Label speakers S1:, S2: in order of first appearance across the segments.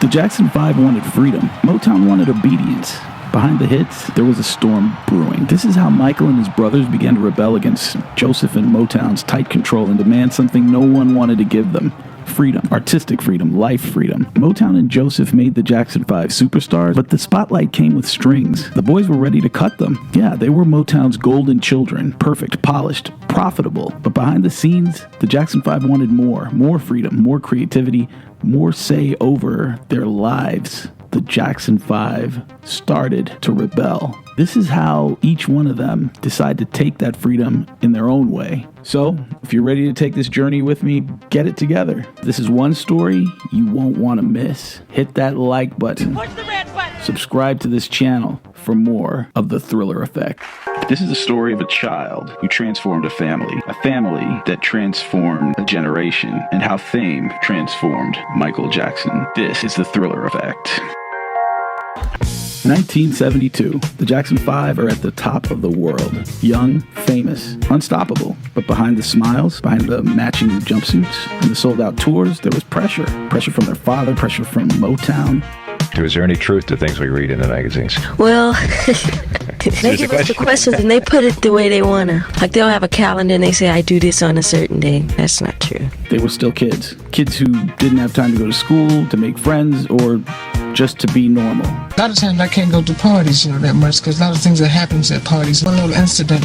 S1: The Jackson 5 wanted freedom. Motown wanted obedience. Behind the hits, there was a storm brewing. This is how Michael and his brothers began to rebel against Joseph and Motown's tight control and demand something no one wanted to give them. Freedom, artistic freedom, life freedom. Motown and Joseph made the Jackson 5 superstars, but the spotlight came with strings. The boys were ready to cut them. Yeah, they were Motown's golden children, perfect, polished, profitable. But behind the scenes, the Jackson 5 wanted more freedom, more creativity, more say over their lives. The Jackson 5 started to rebel. This is how each one of them decided to take that freedom in their own way. So, if you're ready to take this journey with me, get it together. This is one story you won't want to miss. Hit that like button.
S2: Push the red button.
S1: Subscribe to this channel for more of the Thriller Effect. This is the story of a child who transformed a family that transformed a generation, and how fame transformed Michael Jackson. This is the Thriller Effect. 1972, the Jackson 5 are at the top of the world. Young, famous, unstoppable. But behind the smiles, behind the matching jumpsuits, and the sold-out tours, there was pressure. Pressure from their father, pressure from Motown.
S3: Is there any truth to things we read in the magazines?
S4: Well, they give us the questions and they put it the way they want to. Like, they'll have a calendar and they say, I do this on a certain day. That's not true.
S1: They were still kids. Kids who didn't have time to go to school, to make friends, or just to be normal.
S5: A lot of times I can't go to parties, that much, because a lot of things that happens at parties. One little incident,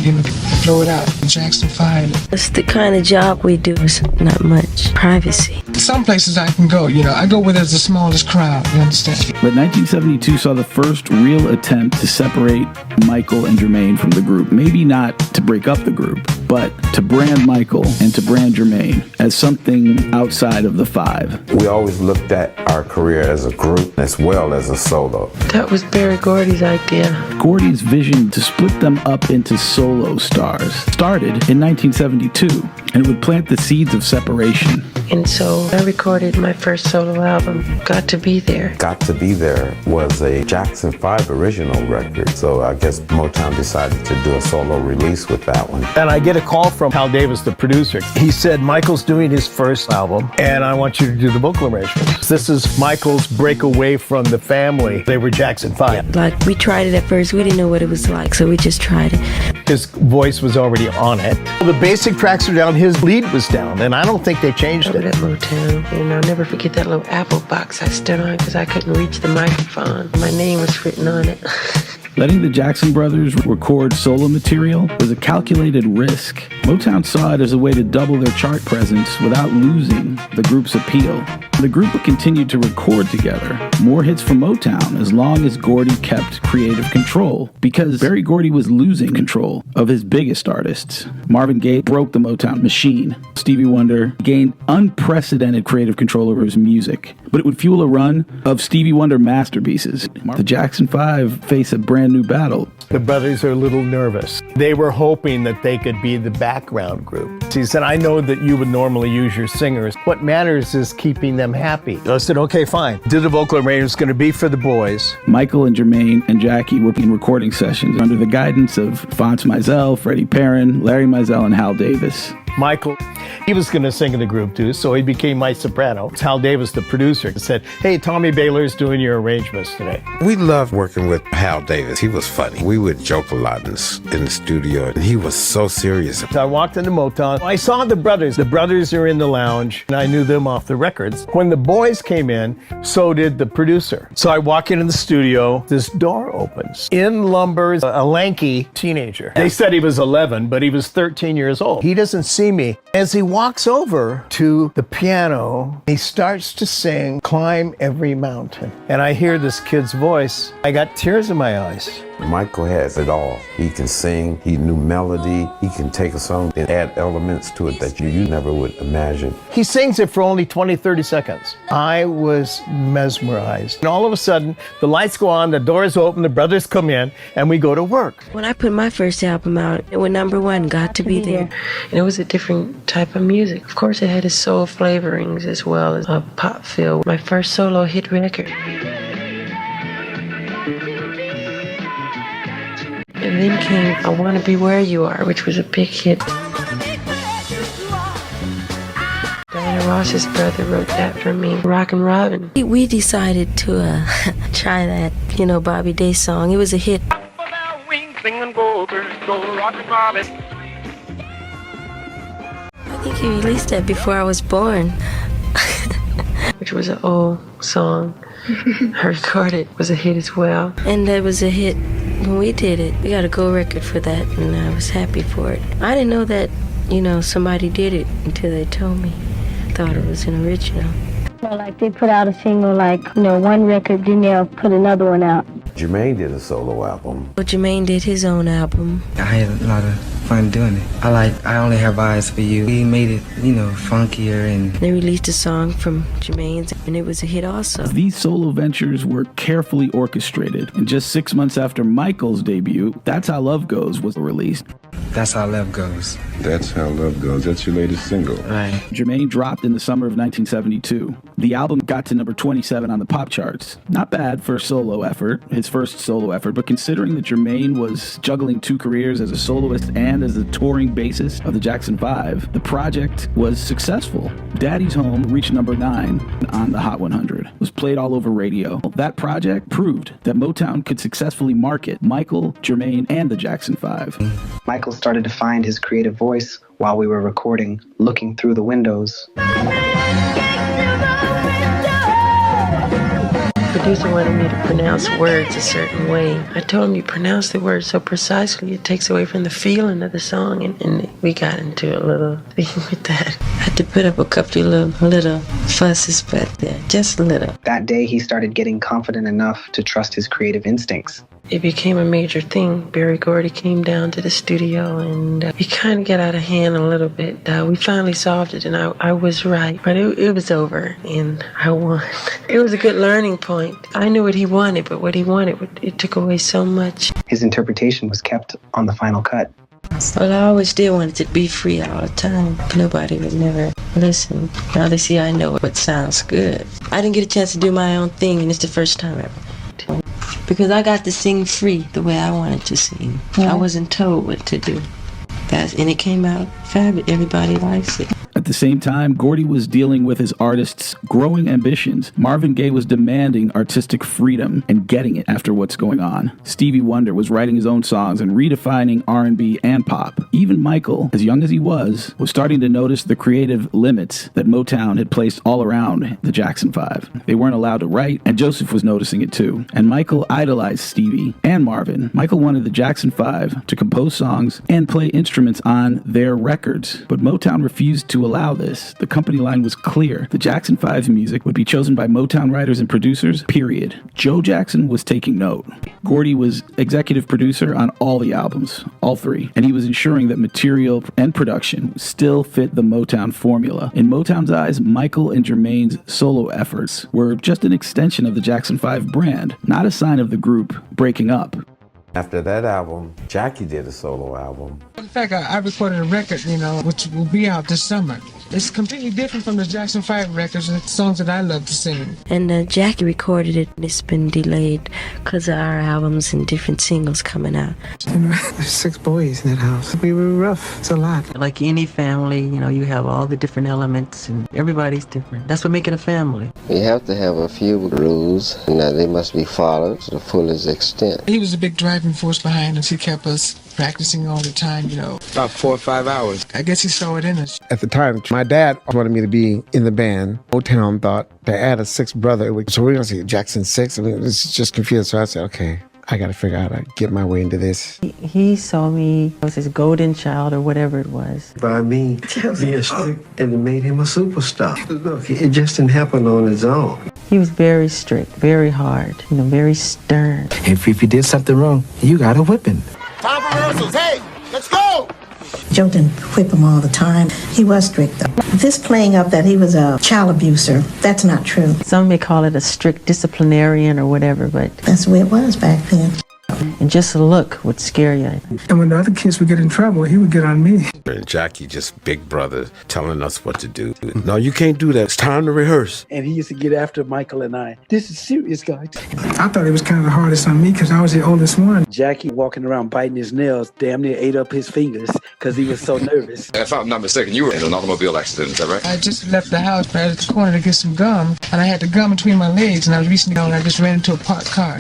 S5: blow it out. Jackson 5.
S4: It's the kind of job we do. Is not much privacy.
S5: Some places I can go, I go where there's the smallest crowd, you understand?
S1: But 1972 saw the first real attempt to separate Michael and Jermaine from the group. Maybe not to break up the group, but to brand Michael and to brand Jermaine as something outside of the 5.
S6: We always looked at our career as a group as well as a solo.
S7: That was Barry Gordy's idea.
S1: Gordy's vision to split them up into solo stars started in 1972, and it would plant the seeds of separation.
S7: And so I recorded my first solo album, Got to Be There.
S6: Got to Be There was a Jackson 5 original record, so I guess Motown decided to do a solo release with that one.
S8: And I get a call from Hal Davis, the producer. He said, Michael's doing his first album, and I want you to do the vocal arrangements. This is Michael's break away from the family. They were Jackson 5.
S4: Like, we tried it at first. We didn't know what it was like, so we just tried it.
S8: His voice was already on it. The basic tracks were down, his lead was down, and I don't think they changed it.
S7: At Motown, and I'll never forget that little apple box I stood on because I couldn't reach the microphone. My name was written on it.
S1: Letting the Jackson brothers record solo material was a calculated risk. Motown saw it as a way to double their chart presence without losing the group's appeal. The group would continue to record together. More hits from Motown as long as Gordy kept creative control, because Berry Gordy was losing control of his biggest artists. Marvin Gaye broke the Motown machine. Stevie Wonder gained unprecedented creative control over his music, but it would fuel a run of Stevie Wonder masterpieces. The Jackson 5 face a brand new battle.
S8: The brothers are a little nervous. They were hoping that they could be the background group. He said, I know that you would normally use your singers. What matters is keeping them happy. I said, okay, fine. Did the vocal arrangement. It's going to be for the boys.
S1: Michael and Jermaine and Jackie were in recording sessions under the guidance of Phonce Mizell, Freddie Perrin, Larry Mizell, and Hal Davis.
S8: Michael, he was going to sing in the group too, so he became my soprano. Hal Davis, the producer, said, hey, Tommy Baylor's doing your arrangements today.
S6: We loved working with Hal Davis. He was funny. We would joke a lot in the studio, and he was so serious.
S8: So I walked into Motown. I saw the brothers. The brothers are in the lounge, and I knew them off the records. When the boys came in, so did the producer. So I walk into the studio. This door opens. In lumbers a lanky teenager. They said he was 11, but he was 13 years old. He doesn't see me. As he walks over to the piano, he starts to sing Climb Every Mountain. And I hear this kid's voice. I got tears in my eyes.
S6: Michael has it all. He can sing, he knew melody, he can take a song and add elements to it that you never would imagine.
S8: He sings it for only 20, 30 seconds. I was mesmerized. And all of a sudden, the lights go on, the doors open, the brothers come in, and we go to work.
S4: When I put my first album out, it was #1, Got to Be There.
S7: And it was a different type of music. Of course, it had its soul flavorings as well as a pop feel. My first solo hit record. And then came I Wanna Be Where You Are, which was a big hit. Diana Ross's brother wrote that for me, Rockin' Robin.
S4: We decided to try that, Bobby Day song. It was a hit. I think he released that before I was born.
S7: Which was an old song. I recorded. It was a hit as well.
S4: And that was a hit when we did it. We got a gold record for that, and I was happy for it. I didn't know that, somebody did it until they told me. Thought it was an original.
S2: Well, like they put out a single, one record, then they'll put another one out.
S6: Jermaine did a solo album.
S4: But Jermaine did his own album.
S9: I had a lot of fun doing it. I Only Have Eyes for You. We made it, funkier and...
S4: They released a song from Jermaine's, and it was a hit also.
S1: These solo ventures were carefully orchestrated, and just 6 months after Michael's debut, That's How Love Goes was released.
S9: That's How Love Goes.
S10: That's How Love Goes. That's your latest single.
S9: Right.
S1: Jermaine dropped in the summer of 1972. The album got to number 27 on the pop charts. Not bad for a solo effort, his first solo effort, but considering that Jermaine was juggling two careers as a soloist and as the touring bassist of the Jackson 5, the project was successful. Daddy's Home reached number 9 on the Hot 100. It was played all over radio. That project proved that Motown could successfully market Michael, Jermaine, and the Jackson 5.
S11: Michael started to find his creative voice while we were recording, looking through the windows.
S7: The producer wanted me to pronounce words a certain way. I told him, you pronounce the words so precisely, it takes away from the feeling of the song, and we got into a little thing with that. I had to put up a couple of little fusses, but just a little.
S11: That day, he started getting confident enough to trust his creative instincts.
S7: It became a major thing. Barry Gordy came down to the studio, and we kind of got out of hand a little bit. We finally solved it, and I was right. But it was over, and I won. It was a good learning point. I knew what he wanted, but what he wanted, it took away so much.
S11: His interpretation was kept on the final cut.
S7: Well, I always did want it to be free all the time. Nobody would never listen. Now they see I know what sounds good. I didn't get a chance to do my own thing, and it's the first time ever. Because I got to sing free the way I wanted to sing. I wasn't told what to do. And it came out fabulous. Everybody likes it.
S1: At the same time, Gordy was dealing with his artist's growing ambitions. Marvin Gaye was demanding artistic freedom and getting it after what's going on. Stevie Wonder was writing his own songs and redefining R&B and pop. Even Michael, as young as he was starting to notice the creative limits that Motown had placed all around the Jackson 5. They weren't allowed to write, and Joseph was noticing it too. And Michael idolized Stevie and Marvin. Michael wanted the Jackson 5 to compose songs and play instruments on their records, but Motown refused to allow this. The company line was clear. The Jackson 5's music would be chosen by Motown writers and producers, period. Joe Jackson was taking note. Gordy was executive producer on all the albums, all three, and he was ensuring that material and production still fit the Motown formula. In Motown's eyes, Michael and Jermaine's solo efforts were just an extension of the Jackson 5 brand, not a sign of the group breaking up.
S6: After that album, Jackie did a solo album.
S5: In fact, I recorded a record, which will be out this summer. It's completely different from the Jackson 5 records and the songs that I love to sing.
S4: And Jackie recorded it, and it's been delayed because of our albums and different singles coming out.
S5: There's 6 boys in that house. We were rough. It's a lot.
S7: Like any family, you have all the different elements, and everybody's different. That's what makes it a family.
S12: We have to have a few rules, and they must be followed to the fullest extent.
S5: He was a big driving force behind us. He kept us practicing all the time,
S9: About 4 or 5 hours.
S5: I guess he saw it in us.
S13: At the time, my dad wanted me to be in the band. Motown thought to add a 6th brother. So we're going to see Jackson 6. It's just confused. So I said, okay, I got to figure out how to get my way into this.
S7: He saw me as his golden child or whatever it was.
S12: By me being strict, and it made him a superstar. Look, it just didn't happen on its own.
S7: He was very strict, very hard, very stern.
S9: If you did something wrong, you got a whipping.
S14: Time for rehearsals. Hey, let's go!
S2: Joe didn't whip him all the time. He was strict, though. This playing up that he was a child abuser, that's not true.
S7: Some may call it a strict disciplinarian or whatever, but
S2: that's the way it was back then.
S7: and just a look would scare you.
S5: And when the other kids would get in trouble, he would get on me.
S6: And Jackie, just big brother, telling us what to do. No, you can't do that. It's time to rehearse.
S1: And he used to get after Michael and I. This is serious, guys.
S5: I thought it was kind of the hardest on me because I was the oldest one.
S1: Jackie walking around biting his nails damn near ate up his fingers because he was so nervous.
S10: If I'm not mistaken, you were in an automobile accident, is that right?
S5: I just left the house right at the corner to get some gum, and I had the gum between my legs, and I was reaching down and I just ran into a parked car.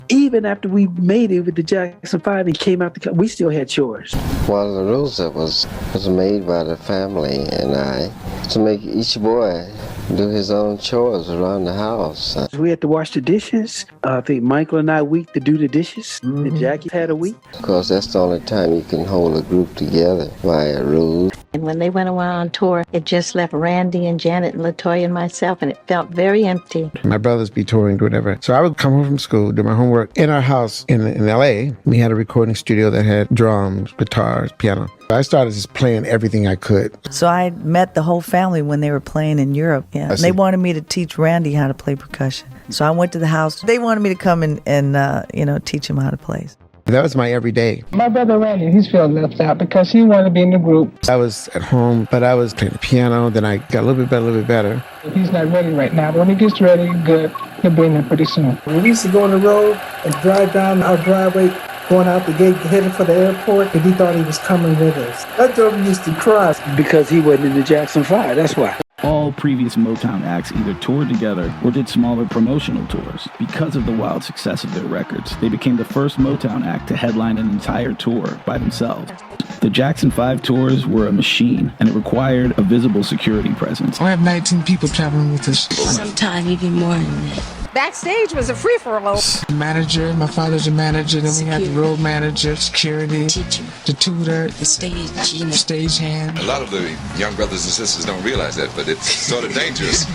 S1: Even after we made it with the Jackson 5 and came out the car, we still had chores.
S15: One of the rules that was made by the family and I to make each boy do his own chores around the house.
S1: We had to wash the dishes. I think Michael and I week to do the dishes. And Jackie had a week.
S15: Because that's the only time you can hold a group together by a rule.
S2: And when they went away on tour, it just left Randy and Janet and LaToya and myself, and it felt very empty.
S13: My brothers be touring, do whatever. So I would come home from school, do my homework. In our house in L.A., we had a recording studio that had drums, guitars, piano. I started just playing everything I could.
S16: So I met the whole family when they were playing in Europe. Yeah, and they wanted me to teach Randy how to play percussion. So I went to the house. They wanted me to come and teach him how to play.
S13: That was my everyday.
S5: My brother Randy, he's feeling left out because he wanted to be in the group.
S13: I was at home, but I was playing the piano. Then I got a little bit better.
S5: He's not ready right now, but when he gets ready, good, he'll be in there pretty soon.
S12: When we used to go on the road and drive down our driveway, going out the gate, headed for the airport, and he thought he was coming with us. That drove used to cry.
S1: Because he wasn't in the Jackson 5, that's why. All previous Motown acts either toured together or did smaller promotional tours. Because of the wild success of their records, they became the first Motown act to headline an entire tour by themselves. The Jackson 5 tours were a machine, and it required a visible security presence.
S5: I have 19 people traveling with us.
S7: Sometimes even more than that.
S17: Backstage was a free-for-all.
S5: Manager, my father's a manager, then we had the road manager, security,
S7: Teacher.
S5: the tutor,
S7: The stage,
S5: stage hand.
S10: A lot of the young brothers and sisters don't realize that, but it's sort of dangerous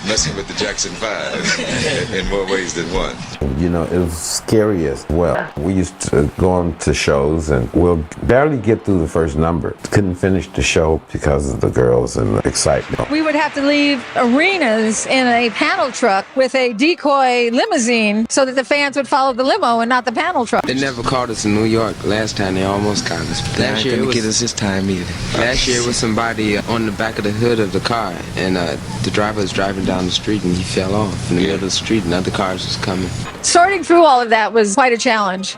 S10: messing with the Jackson 5 in more ways than one.
S6: You know, it was scary as well. We used to go on to shows and we'll barely get through the first number. Couldn't finish the show because of the girls and the excitement.
S17: We would have to leave arenas in a panel truck with a decoy limousine so that the fans would follow the limo and not the panel truck.
S9: They never caught us in New York. Last time they almost got us. Last year couldn't get us this time either. Last year was somebody on the back of the hood of the car, and the driver was driving down the street and he fell off in the middle of the street and other cars was coming.
S17: Sorting through all of that was quite a challenge.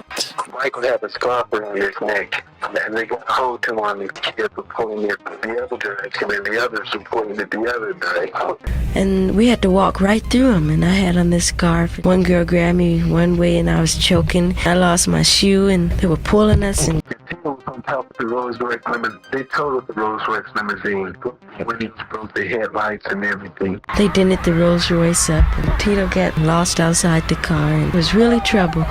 S12: Michael had a scarf around his neck, and they got hold to him on his kids were pulling it the other direction, and the others were pulling it the other direction.
S4: And we had to walk right through them, and I had on this scarf. One girl grabbed me one way, and I was choking. I lost my shoe, and they were pulling us. And
S12: Tito was on top of the Rolls-Royce limousine. They totaled the Rolls-Royce limousine when he broke the headlights and everything.
S4: they dented the Rolls Royce up, and Tito got lost outside the car, and it was really trouble.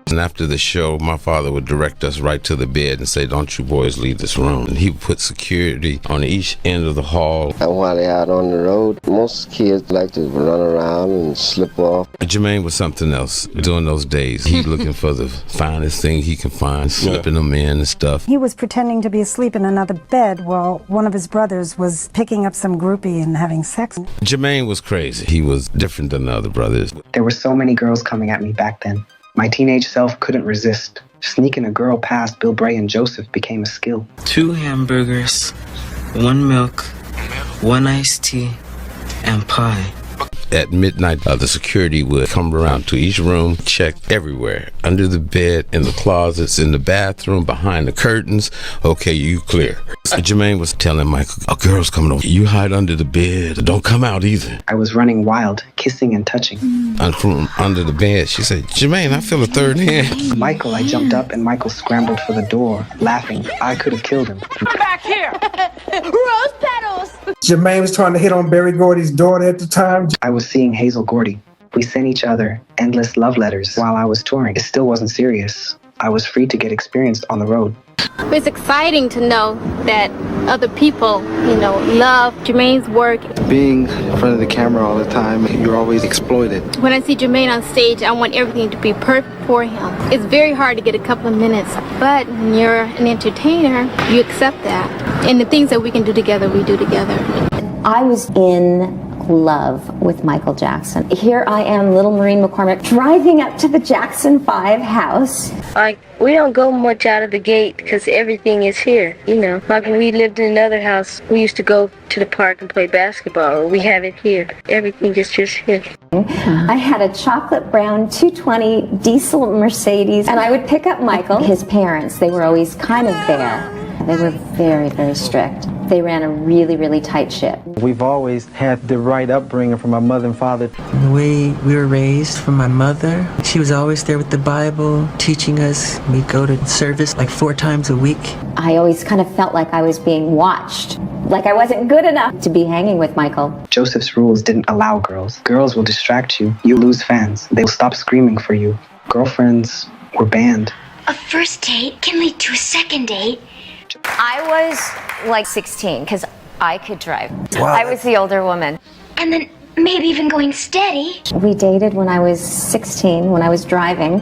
S6: And after the show, my father would direct us right to the bed and say, "Don't you boys leave this room." And he would put security on each end of the hall.
S15: And while they're out on the road, most kids like to run around and slip off.
S6: Jermaine was something else during those days. He looking for the finest thing he can find, slipping them in and stuff.
S18: He was pretending to be asleep in another bed while one of his brothers was picking up some groupie and having sex.
S6: Jermaine was crazy. He was different than the other brothers.
S11: There were so many girls coming at me back then. My teenage self couldn't resist. Sneaking a girl past Bill Bray and Joseph became a skill.
S9: 2 hamburgers, 1 milk, 1 iced tea, and pie.
S6: At midnight, the security would come around to each room, check everywhere, under the bed, in the closets, in the bathroom, behind the curtains. Okay, you clear. Jermaine was telling Michael, "A girl's coming over. You hide under the bed. Don't come out either."
S11: I was running wild, kissing and touching.
S6: And from under the bed, she said, "Jermaine, I feel a third hand."
S11: Michael, I jumped up and Michael scrambled for the door, laughing. I could have killed him.
S17: Come back here! Rose petals!
S12: Jermaine was trying to hit on Berry Gordy's daughter at the time.
S11: I was seeing Hazel Gordy. We sent each other endless love letters while I was touring. It still wasn't serious. I was free to get experienced on the road.
S19: It's exciting to know that other people, love Jermaine's work.
S9: Being in front of the camera all the time, you're always exploited.
S19: When I see Jermaine on stage, I want everything to be perfect for him. It's very hard to get a couple of minutes, but when you're an entertainer, you accept that. And the things that we can do together, we do together.
S20: I was in love with Michael Jackson. Here I am, little Maureen McCormick, driving up to the Jackson 5 house.
S4: Like, we don't go much out of the gate because everything is here, you know. Like when we lived in another house, we used to go to the park and play basketball, or we have it here. Everything is just here.
S20: I had a chocolate brown 220 diesel Mercedes, and I would pick up Michael. His parents, they were always kind of there. They were very, very strict. They ran a really, really tight ship.
S21: We've always had the right upbringing from our mother and father.
S22: The way we were raised from my mother, she was always there with the Bible, teaching us. We'd go to service like 4 times a week.
S20: I always kind of felt like I was being watched, like I wasn't good enough to be hanging with Michael.
S11: Joseph's rules didn't allow girls. Girls will distract you. You lose fans. They'll stop screaming for you. Girlfriends were banned.
S23: A first date can lead to a second date.
S20: I was like 16 because I could drive.
S23: Wow.
S20: I was the older woman.
S23: And then maybe even going steady.
S20: We dated when I was 16, when I was driving.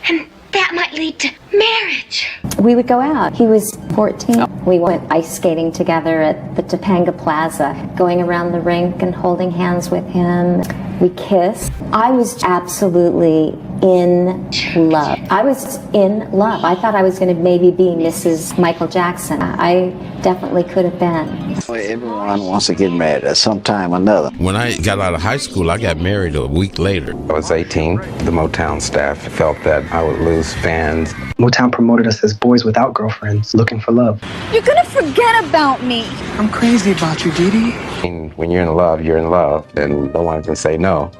S23: And that might lead to marriage.
S20: We would go out. He was 14. We went ice skating together at the Topanga Plaza, going around the rink and holding hands with him. We kissed. I was absolutely in love. I was in love. I thought I was going to maybe be Mrs. Michael Jackson. I definitely could have been.
S24: Everyone wants to get married at some time or another.
S6: When I got out of high school, I got married a week later.
S9: I was 18. The Motown staff felt that I would lose fans.
S11: Motown promoted us as boys without girlfriends, looking for love.
S23: You're gonna forget about me.
S5: I'm crazy about you, Didi.
S9: And when you're in love, you're in love, and no one can say no.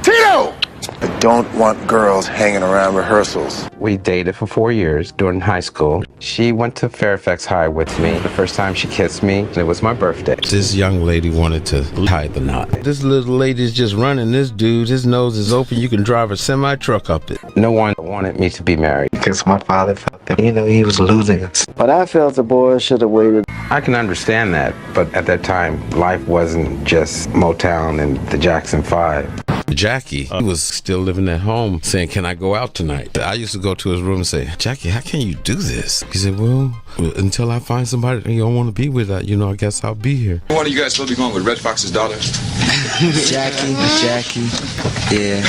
S14: Tito! I don't want girls hanging around rehearsals.
S9: We dated for 4 years during high school. She went to Fairfax High with me. The first time she kissed me, it was my birthday.
S6: This young lady wanted to tie the knot. This little lady's just running this dude. His nose is open. You can drive a semi-truck up it.
S9: No one wanted me to be married.
S24: Because my father felt that, he was losing us. But I felt the boys should have waited.
S9: I can understand that, but at that time, life wasn't just Motown and the Jackson 5.
S6: Jackie, he was still living at home saying, can I go out tonight? I used to go to his room and say, Jackie, how can you do this? He said, well, until I find somebody that you don't want to be with, I guess I'll be here.
S10: One of you guys supposed to be going with Red Fox's daughter?
S24: Jackie. Yeah.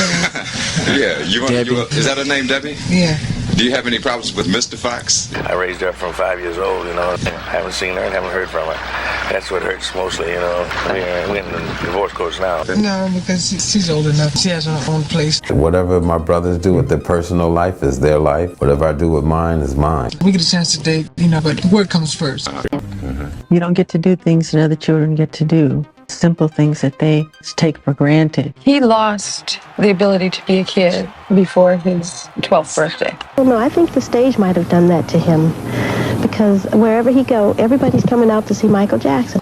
S10: Yeah, is that her name, Debbie?
S5: Yeah.
S10: Do you have any problems with Mr. Fox?
S25: I raised her from 5 years old, haven't seen her and haven't heard from her. That's what hurts mostly, We're in the divorce courts now.
S5: No, because she's old enough. She has her own place.
S6: Whatever my brothers do with their personal life is their life. Whatever I do with mine is mine.
S5: We get a chance to date, but work comes first.
S22: You don't get to do things that other children get to do. Simple things that they take for granted.
S17: He lost the ability to be a kid before his 12th birthday.
S2: Well, no, I think the stage might have done that to him because wherever he go, everybody's coming out to see Michael Jackson.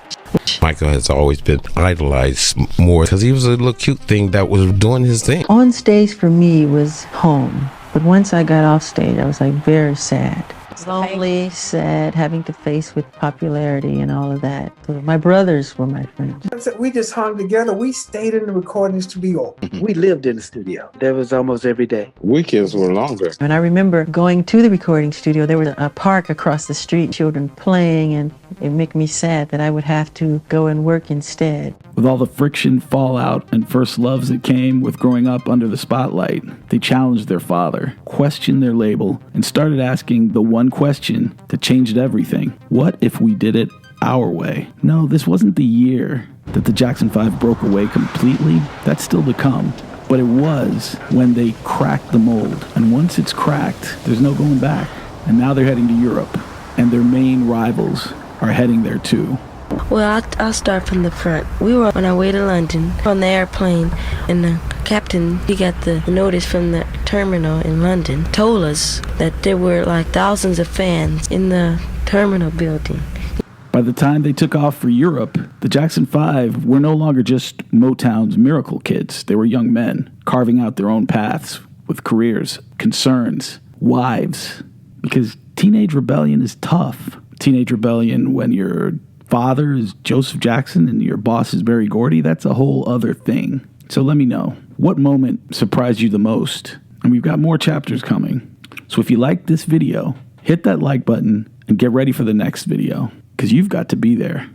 S6: Michael has always been idolized more because he was a little cute thing that was doing his thing.
S22: On stage for me was home, but once I got off stage, I was like very sad. Lonely, sad, having to face with popularity and all of that. So my brothers were my friends.
S5: We just hung together. We stayed in the recording studio.
S24: We lived in the studio. There was almost every day.
S6: Weekends were longer.
S22: And I remember going to the recording studio. There was a park across the street, children playing, and it made me sad that I would have to go and work instead.
S1: With all the friction, fallout, and first loves that came with growing up under the spotlight, they challenged their father, questioned their label, and started asking the one question that changed everything. What if we did it our way? No, this wasn't the year that the Jackson 5 broke away completely. That's still to come. But it was when they cracked the mold. And once it's cracked, there's no going back. And now they're heading to Europe. And their main rivals are heading there too.
S4: Well, I'll start from the front. We were on our way to London on the airplane, and the captain, he got the notice from the terminal in London, told us that there were like thousands of fans in the terminal building.
S1: By the time they took off for Europe, the Jackson 5 were no longer just Motown's miracle kids. They were young men carving out their own paths with careers, concerns, wives. Because teenage rebellion is tough. Teenage rebellion when your father is Joseph Jackson and your boss is Berry Gordy, that's a whole other thing. So let me know, what moment surprised you the most? And we've got more chapters coming. So if you liked this video, hit that like button and get ready for the next video, because you've got to be there.